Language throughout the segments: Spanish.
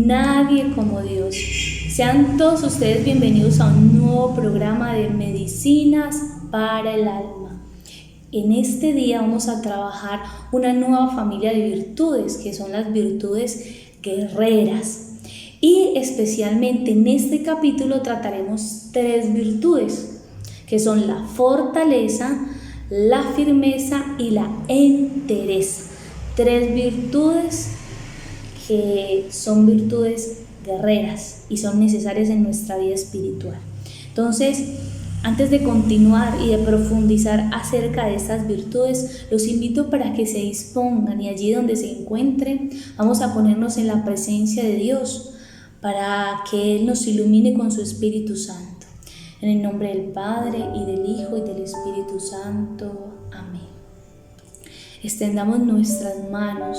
nadie como Dios. Sean todos ustedes bienvenidos a un nuevo programa de Medicinas para el Alma. En este día vamos a trabajar una nueva familia de virtudes, que son las virtudes guerreras. Y especialmente en este capítulo trataremos 3 virtudes, que son la fortaleza, la firmeza y la entereza. 3 virtudes que son virtudes guerreras y son necesarias en nuestra vida espiritual. Entonces, antes de continuar y de profundizar acerca de estas virtudes, los invito para que se dispongan y allí donde se encuentren, vamos a ponernos en la presencia de Dios para que Él nos ilumine con su Espíritu Santo. En el nombre del Padre y del Hijo y del Espíritu Santo. Amén. Extendamos nuestras manos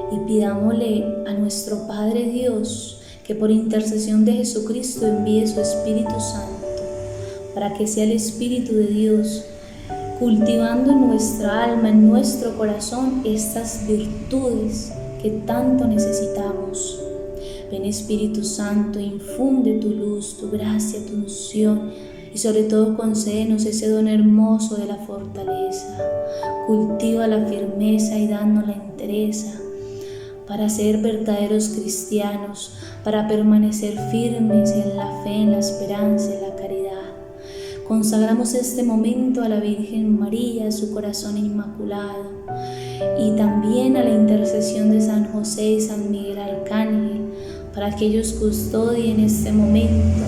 y pidámosle a nuestro Padre Dios que por intercesión de Jesucristo envíe su Espíritu Santo para que sea el Espíritu de Dios cultivando en nuestra alma, en nuestro corazón, estas virtudes que tanto necesitamos. Ven Espíritu Santo, infunde tu luz, tu gracia, tu unción y sobre todo concédenos ese don hermoso de la fortaleza. Cultiva la firmeza y danos la entereza para ser verdaderos cristianos, para permanecer firmes en la fe, en la esperanza, en la caridad. Consagramos este momento a la Virgen María, a su corazón inmaculado, y también a la intercesión de San José y San Miguel Arcángel, para que ellos custodien este momento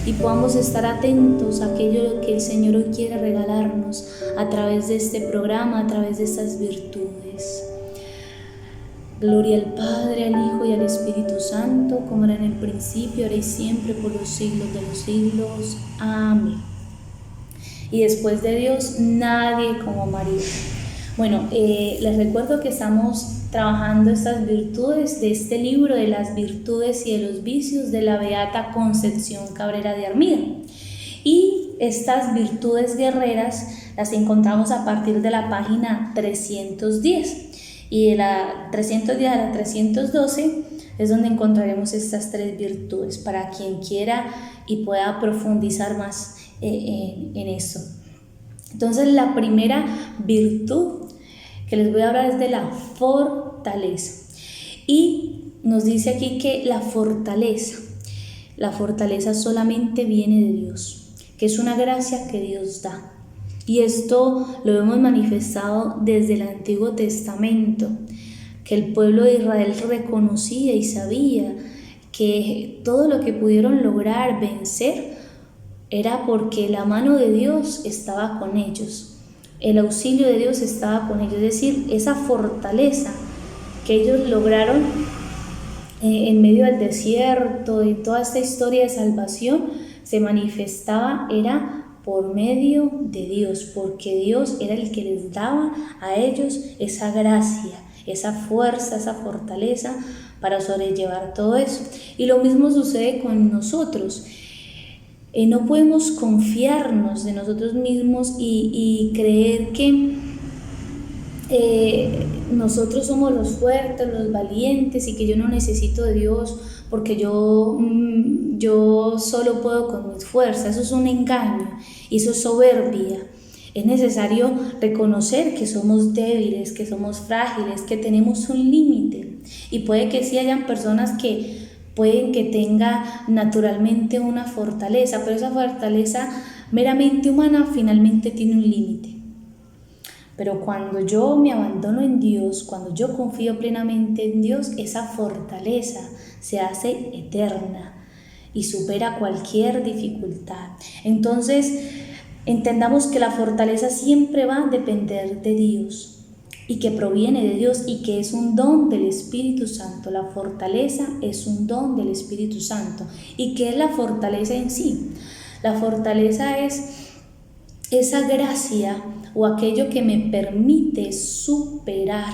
y podamos estar atentos a aquello que el Señor hoy quiere regalarnos a través de este programa, a través de estas virtudes. Gloria al Padre, al Hijo y al Espíritu Santo, como era en el principio, ahora y siempre, por los siglos de los siglos. Amén. Y después de Dios, nadie como María. Bueno, les recuerdo que estamos trabajando estas virtudes de este libro de las virtudes y de los vicios de la Beata Concepción Cabrera de Armida. Y estas virtudes guerreras las encontramos a partir de la página 310. Y de la 310 a la 312 es donde encontraremos estas 3 virtudes para quien quiera y pueda profundizar más en eso. Entonces, la primera virtud que les voy a hablar es de la fortaleza. Y nos dice aquí que la fortaleza solamente viene de Dios, que es una gracia que Dios da. Y esto lo hemos manifestado desde el Antiguo Testamento, que el pueblo de Israel reconocía y sabía que todo lo que pudieron lograr vencer era porque la mano de Dios estaba con ellos, el auxilio de Dios estaba con ellos, es decir, esa fortaleza que ellos lograron en medio del desierto y toda esta historia de salvación se manifestaba, era por medio de Dios, porque Dios era el que les daba a ellos esa gracia, esa fuerza, esa fortaleza para sobrellevar todo eso. Y lo mismo sucede con nosotros. No podemos confiarnos de nosotros mismos y creer que nosotros somos los fuertes, los valientes y que yo no necesito de Dios porque yo solo puedo con mis fuerzas. Eso es un engaño y eso es soberbia. Es necesario reconocer que somos débiles, que somos frágiles, que tenemos un límite. Y puede que sí hayan personas que pueden que tenga naturalmente una fortaleza, pero esa fortaleza meramente humana finalmente tiene un límite. Pero cuando yo me abandono en Dios, cuando yo confío plenamente en Dios, esa fortaleza se hace eterna y supera cualquier dificultad. Entonces, entendamos que la fortaleza siempre va a depender de Dios y que proviene de Dios y que es un don del Espíritu Santo. La fortaleza es un don del Espíritu Santo. ¿Y qué es la fortaleza en sí? La fortaleza es esa gracia o aquello que me permite superar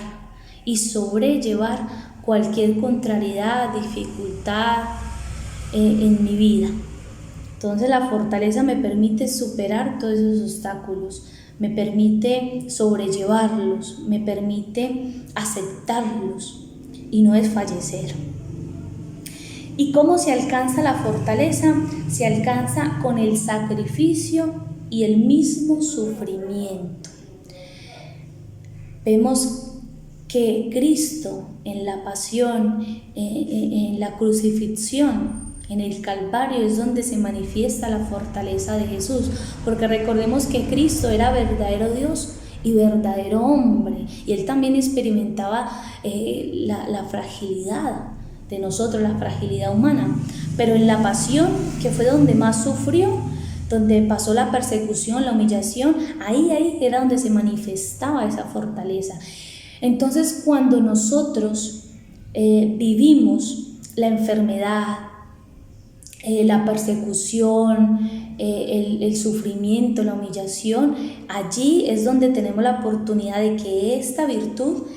y sobrellevar cualquier contrariedad, dificultad en mi vida. Entonces la fortaleza me permite superar todos esos obstáculos, me permite sobrellevarlos, me permite aceptarlos y no desfallecer. ¿Y cómo se alcanza la fortaleza? Se alcanza con el sacrificio y el mismo sufrimiento. Vemos que Cristo en la pasión, en la crucifixión, en el Calvario es donde se manifiesta la fortaleza de Jesús, porque recordemos que Cristo era verdadero Dios y verdadero hombre, y Él también experimentaba la fragilidad de nosotros, la fragilidad humana, pero en la pasión, que fue donde más sufrió, donde pasó la persecución, la humillación, ahí era donde se manifestaba esa fortaleza. Entonces, cuando nosotros vivimos la enfermedad, la persecución, el sufrimiento, la humillación, allí es donde tenemos la oportunidad de que esta virtud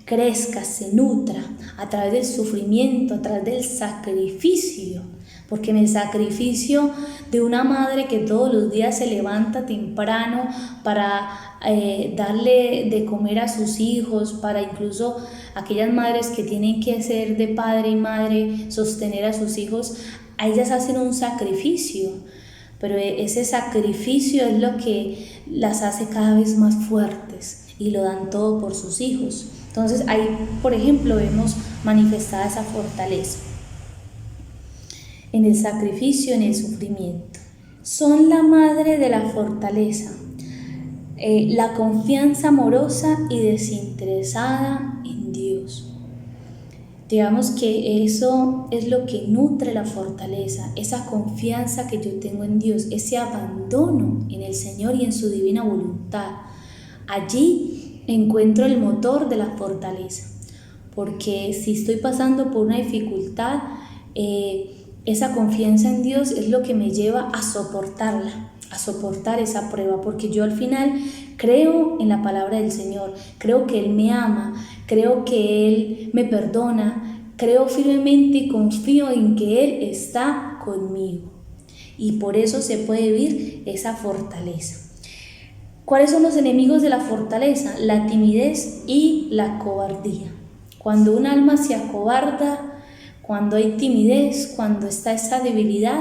crezca, se nutra a través del sufrimiento, a través del sacrificio, porque en el sacrificio de una madre que todos los días se levanta temprano para darle de comer a sus hijos, para incluso aquellas madres que tienen que ser de padre y madre, sostener a sus hijos, a ellas hacen un sacrificio, pero ese sacrificio es lo que las hace cada vez más fuertes y lo dan todo por sus hijos. Entonces ahí, por ejemplo, vemos manifestada esa fortaleza en el sacrificio, en el sufrimiento. Son la madre de la fortaleza, la confianza amorosa y desinteresada en Dios. Digamos que eso es lo que nutre la fortaleza, esa confianza que yo tengo en Dios, ese abandono en el Señor y en su divina voluntad. Allí encuentro el motor de la fortaleza, porque si estoy pasando por una dificultad, esa confianza en Dios es lo que me lleva a soportarla, a soportar esa prueba, porque yo al final creo en la palabra del Señor, creo que Él me ama, creo que Él me perdona, creo firmemente y confío en que Él está conmigo, y por eso se puede vivir esa fortaleza. ¿Cuáles son los enemigos de la fortaleza? La timidez y la cobardía. Cuando un alma se acobarda, cuando hay timidez, cuando está esa debilidad,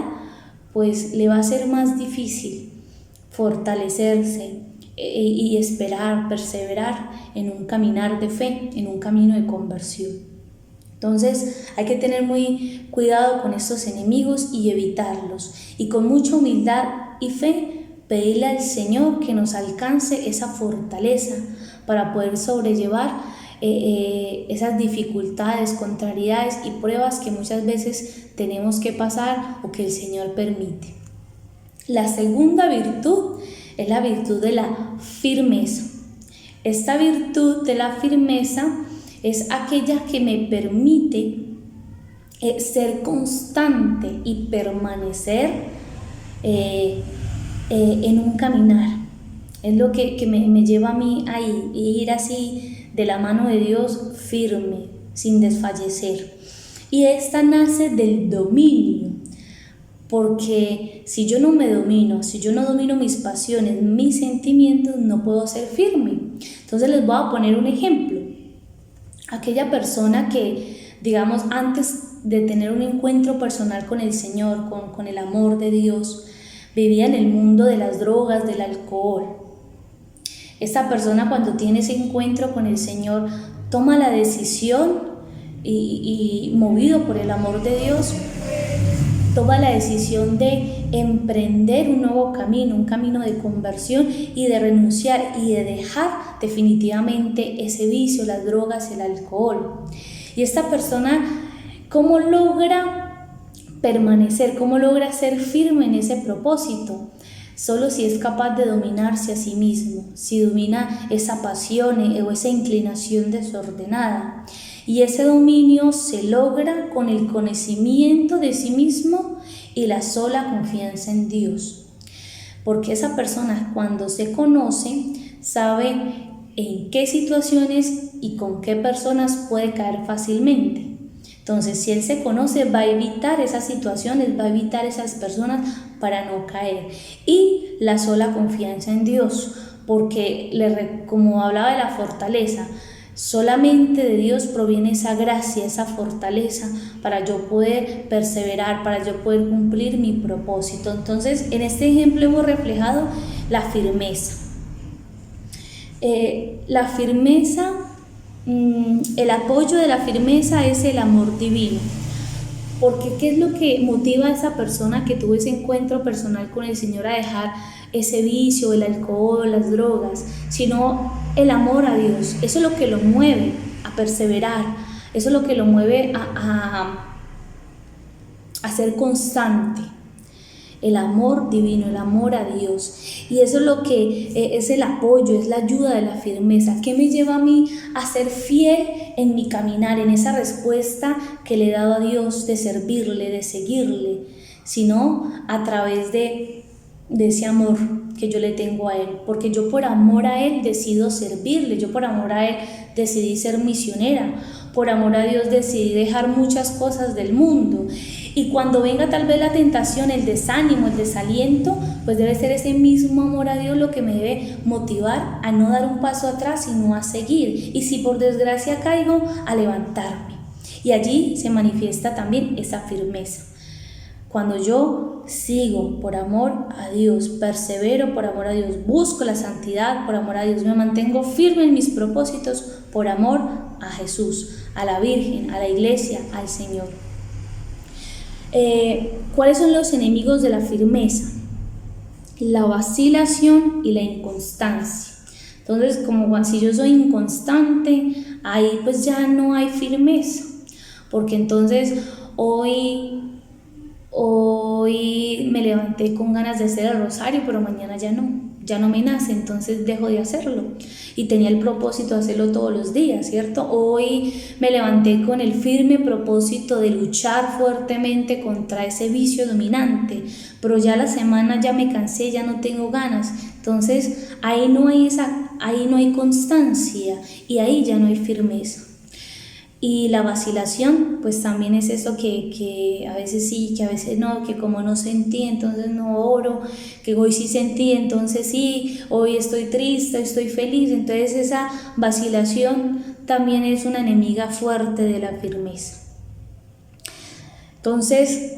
pues le va a ser más difícil fortalecerse y esperar, perseverar en un caminar de fe, en un camino de conversión. Entonces hay que tener muy cuidado con estos enemigos y evitarlos, y con mucha humildad y fe pedirle al Señor que nos alcance esa fortaleza para poder sobrellevar esas dificultades, contrariedades y pruebas que muchas veces tenemos que pasar o que el Señor permite. La segunda virtud es la virtud de la firmeza. Esta virtud de la firmeza es aquella que me permite ser constante y permanecer en un caminar. Es lo que me lleva a mí a ir así de la mano de Dios, firme, sin desfallecer. Y esta nace del dominio, porque si yo no me domino, si yo no domino mis pasiones, mis sentimientos, no puedo ser firme. Entonces les voy a poner un ejemplo. Aquella persona que, digamos, antes de tener un encuentro personal con el Señor, con el amor de Dios, vivía en el mundo de las drogas, del alcohol. Esta persona, cuando tiene ese encuentro con el Señor, toma la decisión y movido por el amor de Dios, toma la decisión de emprender un nuevo camino, un camino de conversión y de renunciar y de dejar definitivamente ese vicio, las drogas, el alcohol. Y esta persona, ¿cómo logra permanecer? ¿Cómo logra ser firme en ese propósito? Solo si es capaz de dominarse a sí mismo, si domina esa pasión o esa inclinación desordenada. Y ese dominio se logra con el conocimiento de sí mismo y la sola confianza en Dios. Porque esa persona, cuando se conoce, sabe en qué situaciones y con qué personas puede caer fácilmente. Entonces, si él se conoce, va a evitar esas situaciones, va a evitar esas personas para no caer. Y la sola confianza en Dios, porque como hablaba de la fortaleza, Solamente de Dios proviene esa gracia, esa fortaleza para yo poder perseverar, para yo poder cumplir mi propósito. Entonces, en este ejemplo hemos reflejado la firmeza. La firmeza, el apoyo de la firmeza es el amor divino. Porque ¿qué es lo que motiva a esa persona que tuvo ese encuentro personal con el Señor a dejar ese vicio, el alcohol, las drogas? Sino el amor a Dios. Eso es lo que lo mueve a perseverar, eso es lo que lo mueve a ser constante. El amor divino, el amor a Dios. Y eso es lo que es el apoyo, es la ayuda de la firmeza. ¿Qué me lleva a mí a ser fiel en mi caminar, en esa respuesta que le he dado a Dios de servirle, de seguirle? Sino a través de ese amor que yo le tengo a Él. Porque yo por amor a Él decido servirle, yo por amor a Él decidí ser misionera, por amor a Dios decidí dejar muchas cosas del mundo. Y cuando venga tal vez la tentación, el desánimo, el desaliento, pues debe ser ese mismo amor a Dios lo que me debe motivar a no dar un paso atrás, sino a seguir. Y si por desgracia caigo, a levantarme. Y allí se manifiesta también esa firmeza. Cuando yo sigo por amor a Dios, persevero por amor a Dios, busco la santidad por amor a Dios, me mantengo firme en mis propósitos por amor a Jesús, a la Virgen, a la Iglesia, al Señor. ¿Cuáles son los enemigos de la firmeza? La vacilación y la inconstancia. Entonces, como si yo soy inconstante, ahí pues ya no hay firmeza, porque entonces hoy me levanté con ganas de hacer el rosario, pero mañana ya no me nace, entonces dejo de hacerlo. Y tenía el propósito de hacerlo todos los días, ¿cierto? Hoy me levanté con el firme propósito de luchar fuertemente contra ese vicio dominante, pero ya la semana ya me cansé, ya no tengo ganas. Entonces ahí no hay constancia y ahí ya no hay firmeza. Y la vacilación, pues también es eso que a veces sí, que a veces no, que como no sentí, entonces no oro, que hoy sí sentí, entonces sí, hoy estoy triste, estoy feliz. Entonces esa vacilación también es una enemiga fuerte de la firmeza. Entonces,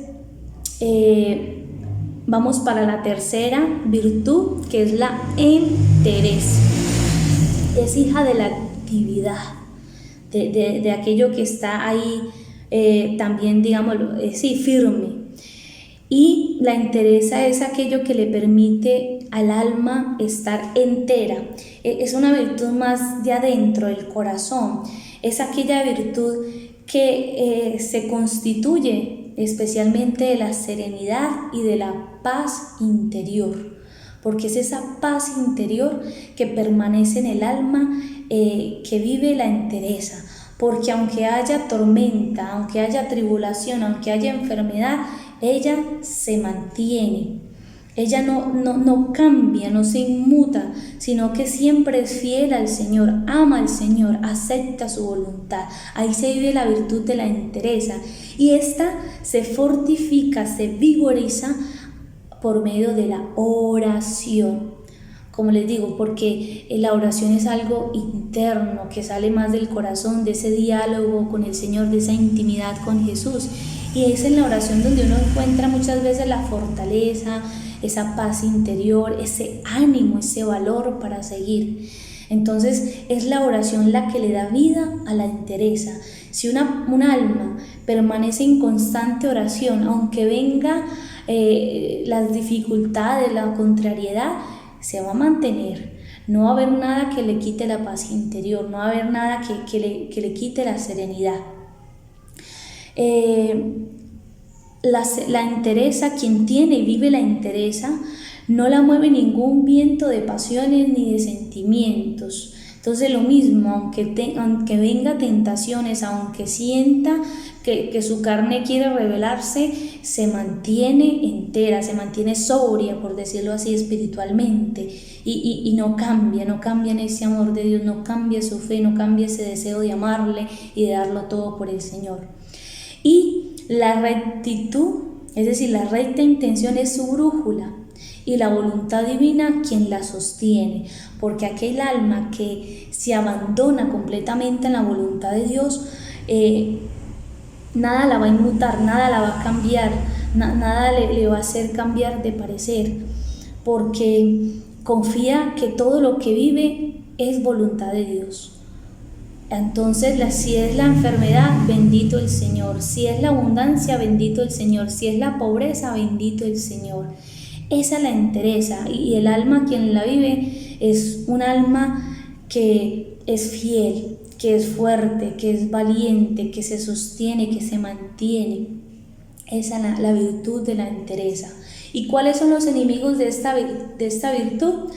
vamos para la tercera virtud, que es la entereza. Es hija de la actividad. De aquello que está ahí también, digámoslo, firme. Y la entereza es aquello que le permite al alma estar entera. Es una virtud más de adentro, del corazón. Es aquella virtud que se constituye especialmente de la serenidad y de la paz interior. Porque es esa paz interior que permanece en el alma, que vive la entereza. Porque aunque haya tormenta, aunque haya tribulación, aunque haya enfermedad, ella se mantiene. Ella no cambia, no se inmuta, sino que siempre es fiel al Señor, ama al Señor, acepta su voluntad. Ahí se vive la virtud de la entereza. Y esta se fortifica, se vigoriza por medio de la oración. Como les digo, porque la oración es algo interno, que sale más del corazón, de ese diálogo con el Señor, de esa intimidad con Jesús. Y es en la oración donde uno encuentra muchas veces la fortaleza, esa paz interior, ese ánimo, ese valor para seguir. Entonces es la oración la que le da vida a la entereza. Si un alma permanece en constante oración, aunque venga las dificultades, la contrariedad, se va a mantener. No va a haber nada que le quite la paz interior, no va a haber nada que le quite la serenidad. La entereza, quien tiene y vive la entereza, no la mueve ningún viento de pasiones ni de sentimientos. Entonces lo mismo, aunque venga tentaciones, aunque sienta que su carne quiere rebelarse, se mantiene entera, se mantiene sobria, por decirlo así, espiritualmente, y no cambia en ese amor de Dios, no cambia su fe, no cambia ese deseo de amarle y de darlo todo por el Señor. Y la rectitud, es decir, la recta intención es su brújula. y la voluntad divina quien la sostiene, porque aquel alma que se abandona completamente en la voluntad de Dios, nada la va a inmutar, nada la va a cambiar, nada le va a hacer cambiar de parecer, porque confía que todo lo que vive es voluntad de Dios. Entonces, si es la enfermedad, bendito el Señor. Si es la abundancia, bendito el Señor. Si es la pobreza, bendito el Señor. Esa la entereza, y el alma quien la vive es un alma que es fiel, que es fuerte, que es valiente, que se sostiene, que se mantiene. Esa es la virtud de la entereza. ¿Y cuáles son los enemigos de esta virtud?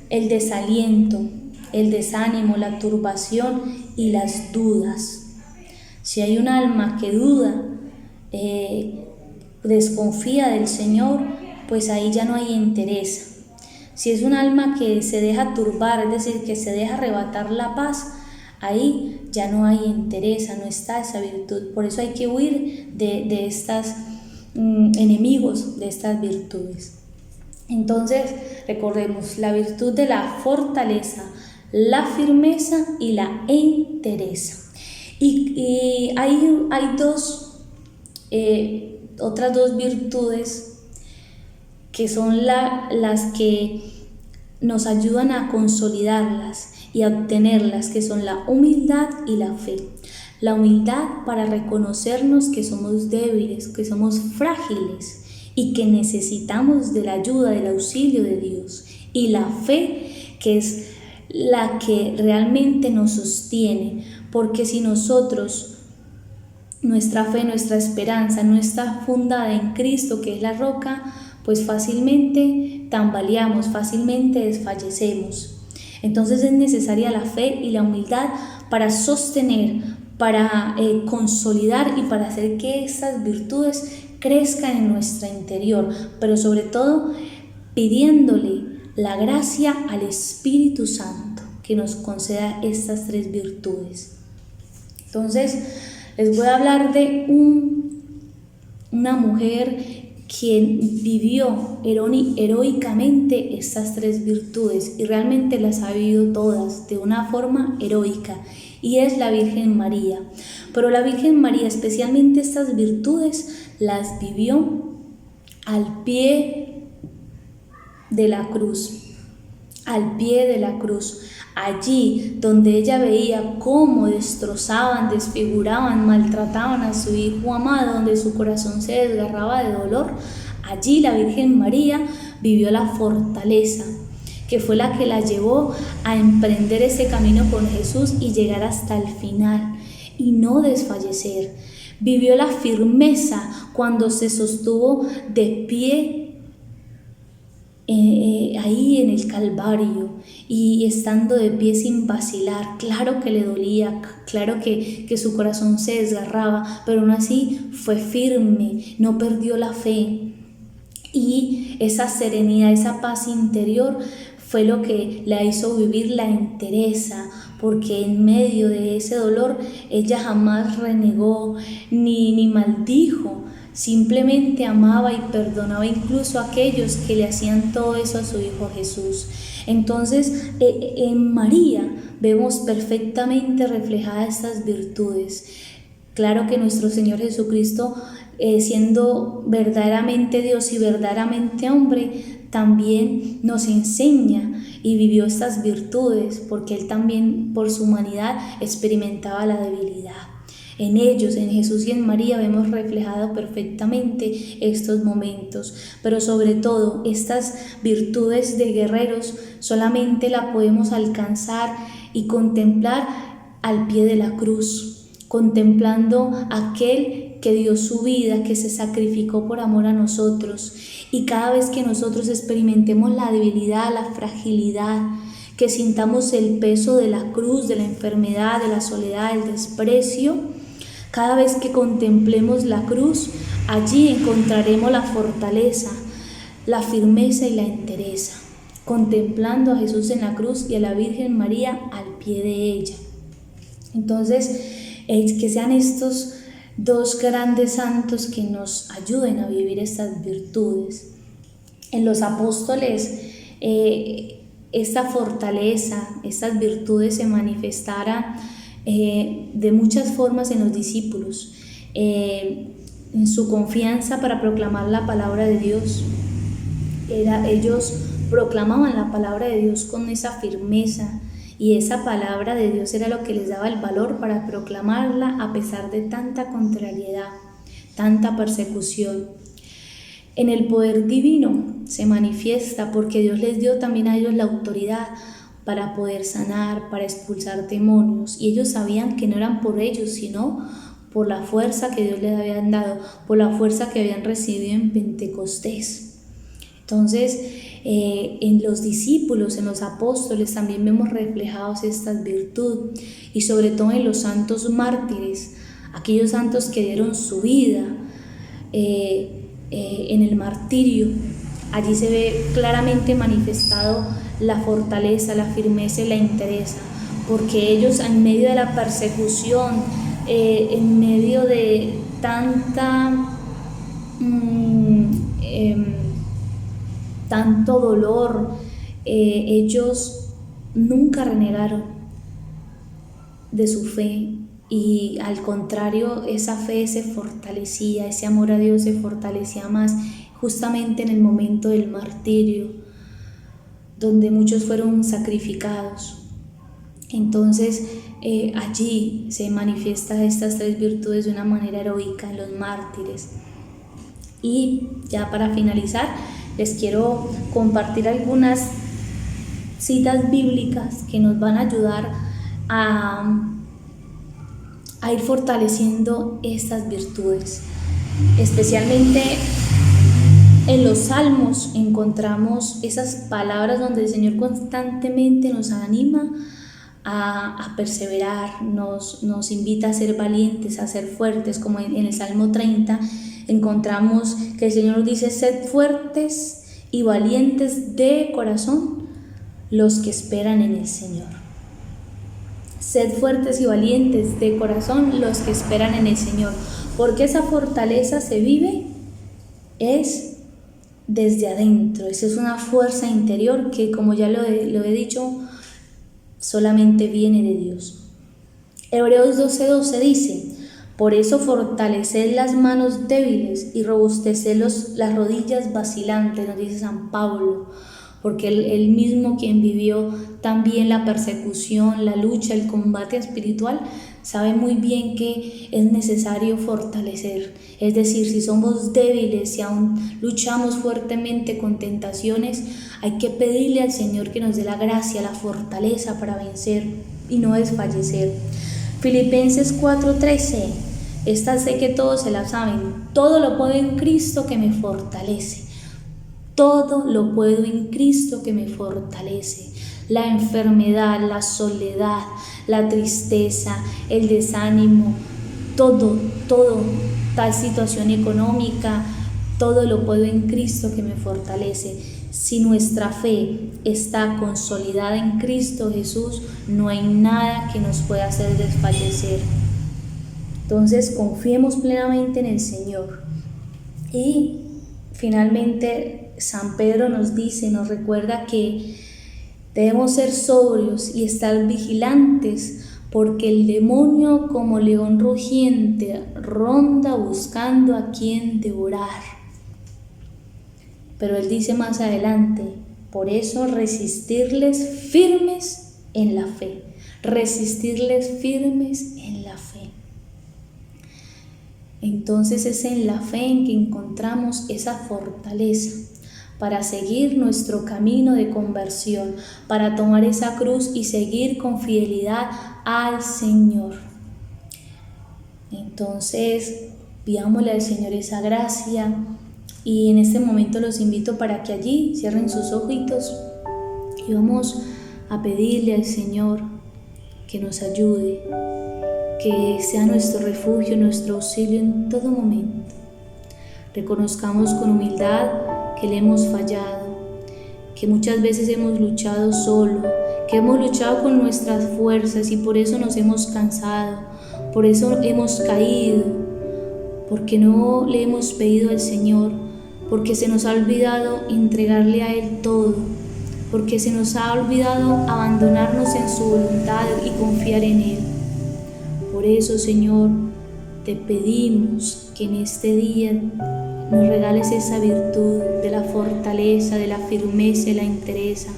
El desaliento, el desánimo, la turbación y las dudas. Si hay un alma que duda, desconfía del Señor, pues ahí ya no hay entereza. Si es un alma que se deja turbar, es decir, que se deja arrebatar la paz, ahí ya no hay entereza, no está esa virtud. Por eso hay que huir de estos enemigos de estas virtudes. Entonces, recordemos la virtud de la fortaleza, la firmeza y la entereza. Y hay otras dos virtudes que son las que nos ayudan a consolidarlas y a obtenerlas, que son la humildad y la fe. La humildad para reconocernos que somos débiles, que somos frágiles y que necesitamos de la ayuda, del auxilio de Dios. Y la fe, que es la que realmente nos sostiene, porque si nuestra fe, nuestra esperanza no está fundada en Cristo, que es la roca, pues fácilmente tambaleamos, fácilmente desfallecemos. Entonces es necesaria la fe y la humildad para sostener, para consolidar y para hacer que estas virtudes crezcan en nuestro interior, pero sobre todo pidiéndole la gracia al Espíritu Santo que nos conceda estas tres virtudes. Entonces les voy a hablar de una mujer quien vivió heroicamente estas tres virtudes y realmente las ha vivido todas de una forma heroica, y es la Virgen María. Pero la Virgen María, especialmente estas virtudes, las vivió al pie de la cruz, allí donde ella veía cómo destrozaban, desfiguraban, maltrataban a su hijo amado, donde su corazón se desgarraba de dolor. Allí la Virgen María vivió la fortaleza, que fue la que la llevó a emprender ese camino con Jesús y llegar hasta el final y no desfallecer. Vivió la firmeza cuando se sostuvo de pie ahí en el Calvario, y estando de pie sin vacilar. Claro que le dolía, claro que su corazón se desgarraba, pero aún así fue firme, no perdió la fe, y esa serenidad, esa paz interior fue lo que la hizo vivir la entereza, porque en medio de ese dolor ella jamás renegó ni maldijo. Simplemente amaba y perdonaba incluso a aquellos que le hacían todo eso a su Hijo Jesús. Entonces, en María vemos perfectamente reflejadas estas virtudes. Claro que nuestro Señor Jesucristo, siendo verdaderamente Dios y verdaderamente hombre, también nos enseña y vivió estas virtudes, porque Él también por su humanidad experimentaba la debilidad. En ellos, en Jesús y en María, vemos reflejado perfectamente estos momentos, pero sobre todo estas virtudes de guerreros solamente la podemos alcanzar y contemplar al pie de la cruz, contemplando a aquel que dio su vida, que se sacrificó por amor a nosotros. Y cada vez que nosotros experimentemos la debilidad, la fragilidad, que sintamos el peso de la cruz, de la enfermedad, de la soledad, del desprecio, cada vez que contemplemos la cruz, allí encontraremos la fortaleza, la firmeza y la entereza, contemplando a Jesús en la cruz y a la Virgen María al pie de ella. Entonces, que sean estos dos grandes santos que nos ayuden a vivir estas virtudes. en los apóstoles esta fortaleza, estas virtudes se manifestaran de muchas formas en los discípulos, en su confianza para proclamar la palabra de Dios. Ellos proclamaban la palabra de Dios con esa firmeza, y esa palabra de Dios era lo que les daba el valor para proclamarla a pesar de tanta contrariedad, tanta persecución. En el poder divino se manifiesta porque Dios les dio también a ellos la autoridad para poder sanar, para expulsar demonios, y ellos sabían que no eran por ellos, sino por la fuerza que Dios les había dado, por la fuerza que habían recibido en Pentecostés. Entonces, en los discípulos, en los apóstoles también vemos reflejados estas virtudes, y sobre todo en los santos mártires, aquellos santos que dieron su vida en el martirio. Allí se ve claramente manifestado la fortaleza, la firmeza y la entereza, porque ellos en medio de la persecución, en medio de tanto dolor, ellos nunca renegaron de su fe, y al contrario, esa fe se fortalecía, ese amor a Dios se fortalecía más justamente en el momento del martirio, donde muchos fueron sacrificados. Entonces allí se manifiestan estas tres virtudes de una manera heroica en los mártires. Y ya para finalizar, les quiero compartir algunas citas bíblicas que nos van a ayudar a ir fortaleciendo estas virtudes. Especialmente en los Salmos encontramos esas palabras donde el Señor constantemente nos anima a perseverar, nos invita a ser valientes, a ser fuertes, como en el Salmo 30 encontramos que el Señor nos dice: sed fuertes y valientes de corazón los que esperan en el Señor. Sed fuertes y valientes de corazón los que esperan en el Señor, porque esa fortaleza se vive es desde adentro. Esa es una fuerza interior que, como ya lo he dicho, solamente viene de Dios. Hebreos 12:12 dice: por eso fortaleced las manos débiles y robusteced las rodillas vacilantes, nos dice San Pablo, porque él mismo, quien vivió también la persecución, la lucha, el combate espiritual, sabe muy bien que es necesario fortalecer. Es decir, si somos débiles, si aún luchamos fuertemente con tentaciones, hay que pedirle al Señor que nos dé la gracia, la fortaleza para vencer y no desfallecer. Filipenses 4:13, esta sé que todos se la saben: todo lo puedo en Cristo que me fortalece. Todo lo puedo en Cristo que me fortalece. La enfermedad, la soledad, la tristeza, el desánimo, todo, tal situación económica, todo lo puedo en Cristo que me fortalece. Si nuestra fe está consolidada en Cristo Jesús, no hay nada que nos pueda hacer desfallecer. Entonces, confiemos plenamente en el Señor. Y finalmente, San Pedro nos recuerda que debemos ser sobrios y estar vigilantes, porque el demonio, como león rugiente, ronda buscando a quien devorar. Pero él dice más adelante: por eso resistirles firmes en la fe. Resistirles firmes en la fe. Entonces es en la fe en que encontramos esa fortaleza para seguir nuestro camino de conversión, para tomar esa cruz y seguir con fidelidad al Señor. Entonces, pidámosle al Señor esa gracia, y en este momento los invito para que allí cierren sus ojitos y vamos a pedirle al Señor que nos ayude, que sea nuestro refugio, nuestro auxilio en todo momento. Reconozcamos con humildad que le hemos fallado, que muchas veces hemos luchado solo, que hemos luchado con nuestras fuerzas y por eso nos hemos cansado, por eso hemos caído, porque no le hemos pedido al Señor, porque se nos ha olvidado entregarle a Él todo, porque se nos ha olvidado abandonarnos en su voluntad y confiar en Él. Por eso, Señor, te pedimos que en este día nos regales esa virtud de la fortaleza, de la firmeza y la entereza,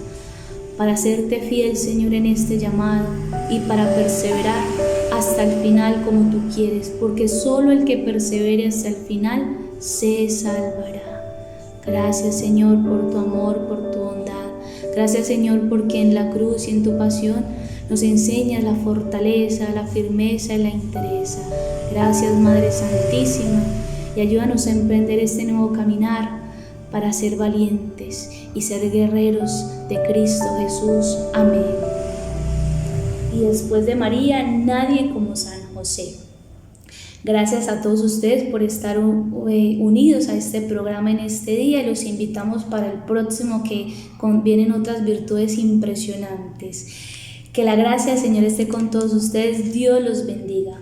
para serte fiel, Señor, en este llamado y para perseverar hasta el final como tú quieres, porque solo el que persevere hasta el final se salvará. Gracias, Señor, por tu amor, por tu bondad. Gracias, Señor, porque en la cruz y en tu pasión nos enseñas la fortaleza, la firmeza y la entereza. Gracias, Madre Santísima, y ayúdanos a emprender este nuevo caminar para ser valientes y ser guerreros de Cristo Jesús. Amén. Y después de María, nadie como San José. Gracias a todos ustedes por estar unidos a este programa en este día, y los invitamos para el próximo, que vienen otras virtudes impresionantes. Que la gracia del Señor esté con todos ustedes. Dios los bendiga.